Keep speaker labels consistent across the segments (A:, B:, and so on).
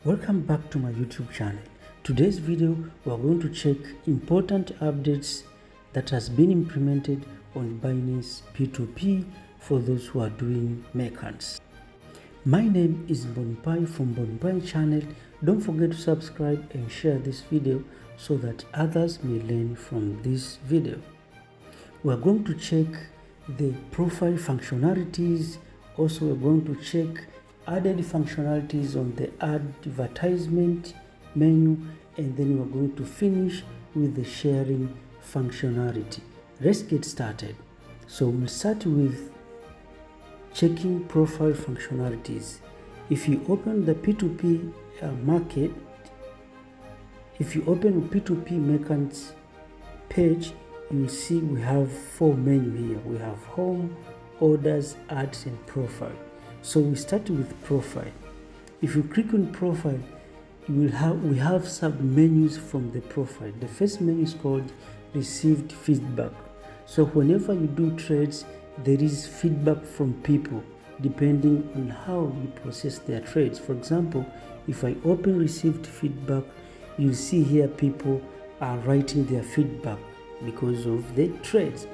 A: Welcome back to my YouTube channel. Today's video we are going to check important updates that has been implemented on Binance p2p for those who are doing merchants. My name is Bonpai from Bonpai channel. Don't forget to subscribe and share this video so that others may learn from this video. We are going to check the profile functionalities. Also, we're going to check added functionalities on the advertisement menu, and then we're going to finish with the sharing functionality. Let's get started. So we'll start with checking profile functionalities. If you open the P2P market, if you open P2P merchants page, you will see we have four menus here. We have home, orders, ads, and profile. So we start with profile. If you click on profile, we have sub-menus from the profile. The first menu is called received feedback. So whenever you do trades, there is feedback from people depending on how you process their trades. For example, if I open received feedback, you'll see here people are writing their feedback because of the trades,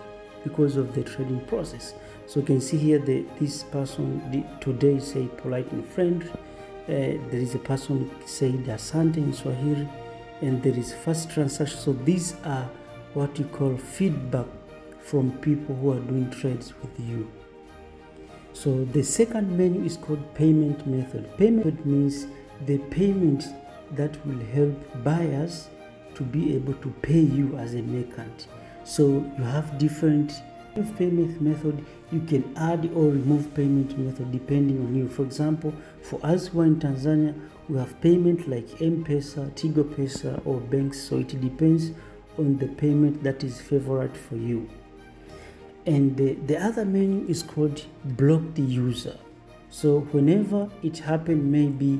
A: because of the trading process. So you can see here this person today say polite and friend. There is a person saying asante in Swahili, and there is first transaction. So these are what you call feedback from people who are doing trades with you. So the second menu is called payment method. Payment means the payment that will help buyers to be able to pay you as a merchant. So you have different payment method. You can add or remove payment method depending on you. For example, for us who are in Tanzania, we have payment like M-Pesa, Tigo Pesa, or banks. So it depends on the payment that is favorite for you. And the other menu is called block the user. So whenever it happens, maybe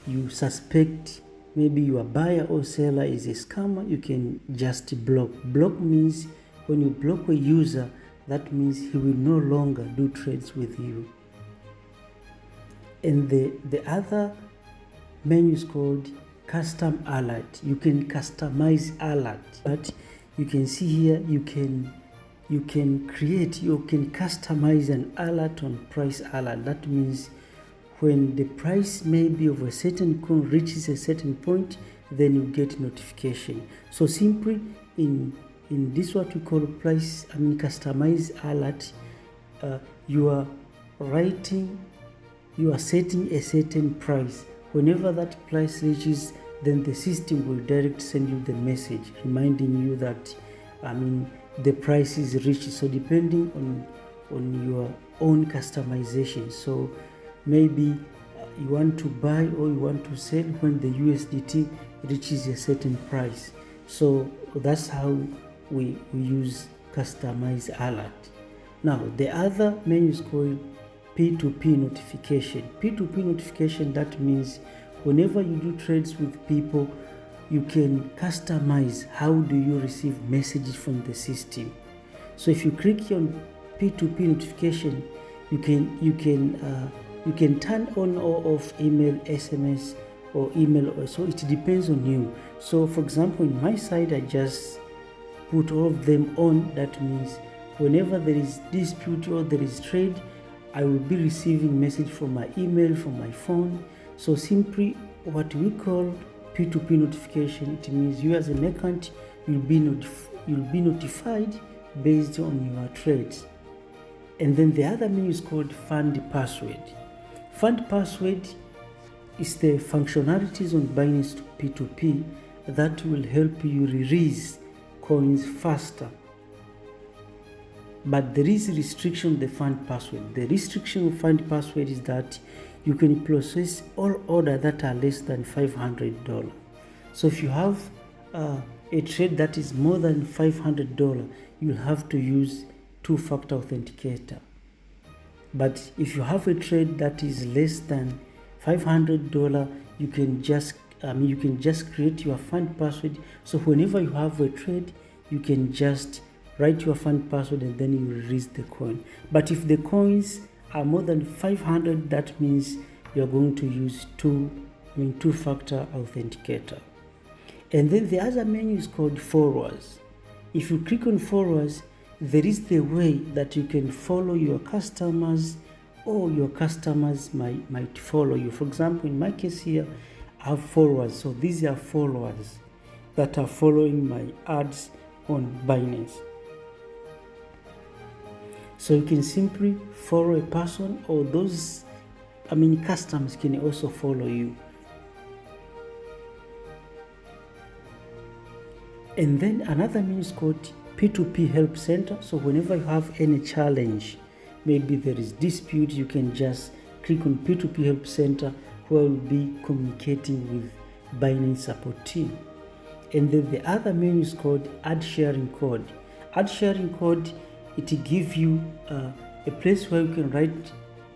A: you suspect maybe your buyer or seller is a scammer, you can just block. Block means when you block a user, that means he will no longer do trades with you. And the other menu is called custom alert. You can customize alert, but you can see here you can customize an alert on price alert. That means when the price maybe of a certain coin reaches a certain point, then you get notification. So simply in this what we call customize alert, you are setting a certain price. Whenever that price reaches, then the system will direct send you the message reminding you that the price is reached. So depending on your own customization. So maybe you want to buy or you want to sell when the USDT reaches a certain price. So that's how we use customize alert. Now the other menu is called P2P notification. P2P notification, that means whenever you do trades with people, you can customize how do you receive messages from the system. So if you click on P2P notification, you can turn on or off email, SMS, or email. So it depends on you. So for example, in my side, I just put all of them on. That means whenever there is dispute or there is trade, I will be receiving message from my email, from my phone. So simply what we call P2P notification, it means you as a merchant, you'll be notified based on your trades. And then the other menu is called fund password. Fund password is the functionalities on Binance p2p that will help you release coins faster. But there is a restriction on the fund password. The restriction of fund password is that you can process all orders that are less than $500. So if you have a trade that is more than $500, you'll have to use two-factor authenticator. But if you have a trade that is less than $500, you can just create your fund password. So whenever you have a trade, you can just write your fund password and then you release the coin. But if the coins are more than 500, that means you're going to use two two-factor authenticator. And then the other menu is called followers. If you click on followers, there is the way that you can follow your customers, or your customers might follow you. For example, in my case here, I have followers. So these are followers that are following my ads on Binance. So you can simply follow a person, or those, customers can also follow you. And then another menu is called P2P Help Center. So whenever you have any challenge, maybe there is dispute, you can just click on P2P Help Center, where we'll be communicating with Binance support team. And then the other menu is called Ad Sharing Code. Ad Sharing Code, it gives you a place where you can write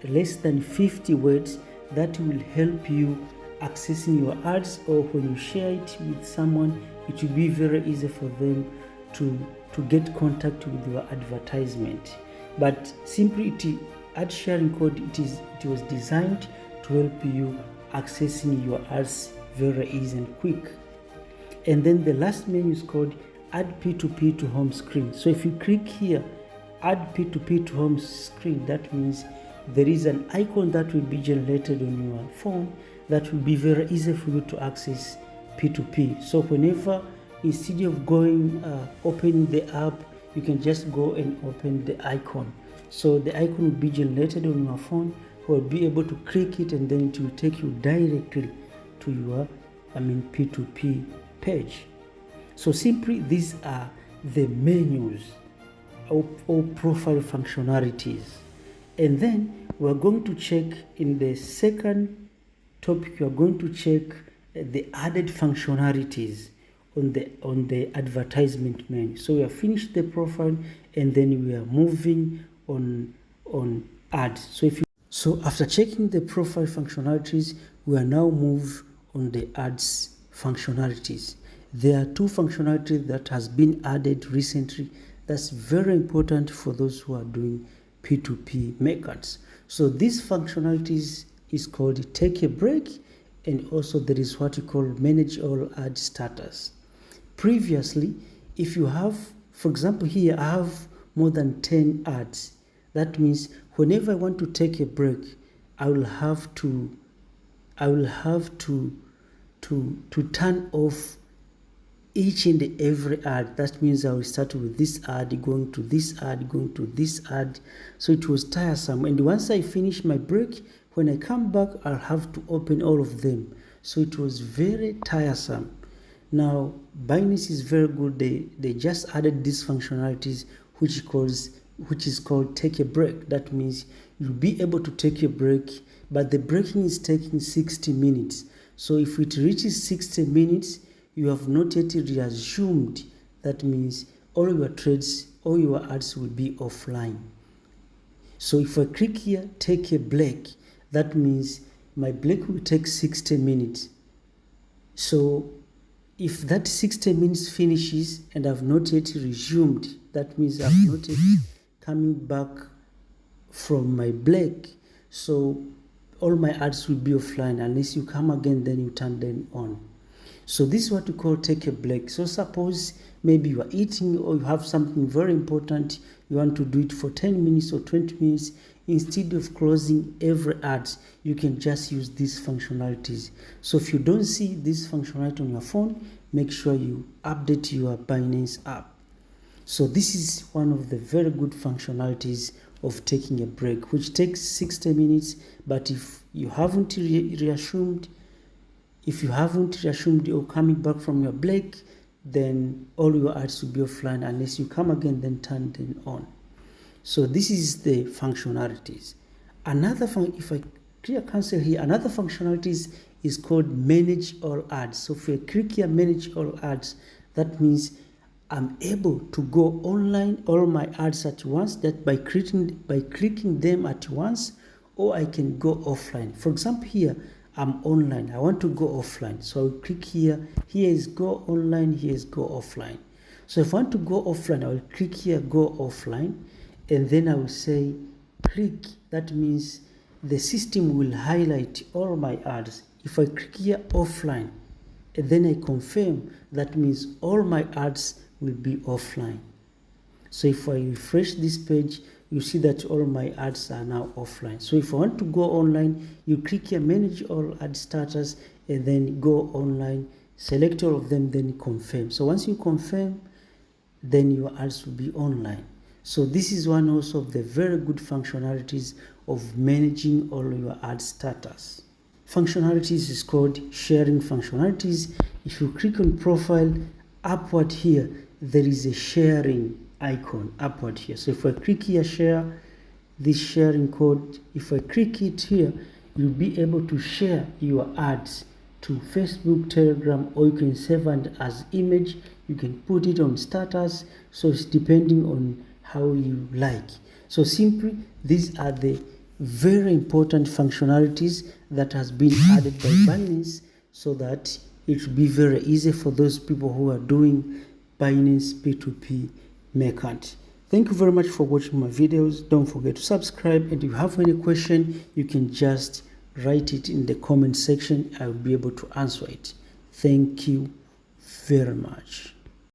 A: less than 50 words that will help you accessing your ads, or when you share it with someone, it will be very easy for them to get contact with your advertisement. But simply, ad sharing code, it was designed to help you accessing your ads very easy and quick. And then the last menu is called Add P2P to Home Screen. So if you click here, Add P2P to Home Screen, that means there is an icon that will be generated on your phone that will be very easy for you to access P2P. So whenever, instead of going opening the app, you can just go and open the icon. So the icon will be generated on your phone, or be able to click it, and then it will take you directly to your P2P page. So simply, these are the menus or profile functionalities. And then we're going to check in the second topic, we're going to check the added functionalities on the advertisement menu. So we have finished the profile, and then we are moving on ads. So after checking the profile functionalities, we are now move on the ads functionalities. There are two functionalities that has been added recently that's very important for those who are doing P2P methods. So this functionalities is called Take a Break, and also there is what you call Manage All Ad Status. Previously, if you have, for example, here I have more than 10 ads. That means whenever I want to take a break, I will have to turn off each and every ad. That means I will start with this ad, going to this ad, going to this ad. So it was tiresome. And once I finish my break, when I come back, I'll have to open all of them. So it was very tiresome. Now, Binance is very good. They just added these functionalities, which is called Take a Break. That means you'll be able to take a break, but the breaking is taking 60 minutes. So if it reaches 60 minutes, you have not yet resumed. That means all your trades, all your ads will be offline. So if I click here, Take a Break, that means my break will take 60 minutes. So if that 60 minutes finishes and I've not yet resumed, that means I've not yet coming back from my break. So all my ads will be offline. Unless you come again, then you turn them on. So this is what we call take a break. So suppose maybe you are eating, or you have something very important, you want to do it for 10 minutes or 20 minutes. Instead of closing every ad, you can just use these functionalities. So if you don't see this functionality on your phone, make sure you update your Binance app. So this is one of the very good functionalities of taking a break, which takes 60 minutes. But if you haven't reassumed or coming back from your break, then all your ads will be offline. Unless you come again, then turn them on. So this is the functionalities. If I clear cancel here, another functionalities is called Manage All Ads. So if I click here, Manage All Ads, that means I'm able to go online all my ads at once, that by clicking them at once, or I can go offline. For example, here I'm online, I want to go offline. So I'll click here, here is go online, here is go offline. So if I want to go offline, I will click here, go offline, and then I will say click. That means the system will highlight all my ads If I click here offline and then I confirm, that means all my ads will be offline. So if I refresh this page, you see that all my ads are now offline. So if I want to go online, you click here manage all ad status and then go online, select all of them, then confirm. So once you confirm, then your ads will be online. So this is one also of the very good functionalities of managing all your ad status. Functionalities is called sharing functionalities. If you click on profile, upward here, there is a sharing icon upward here. So if I click here share, this sharing code, if I click it here, you'll be able to share your ads to Facebook, Telegram, or you can save it as image. You can put it on status. So it's depending on how you like. So simply, these are the very important functionalities that has been added by Binance so that it will be very easy for those people who are doing Binance P2P merchant. Thank you very much for watching my videos. Don't forget to subscribe, and if you have any question, you can just write it in the comment section. I will be able to answer it. Thank you very much.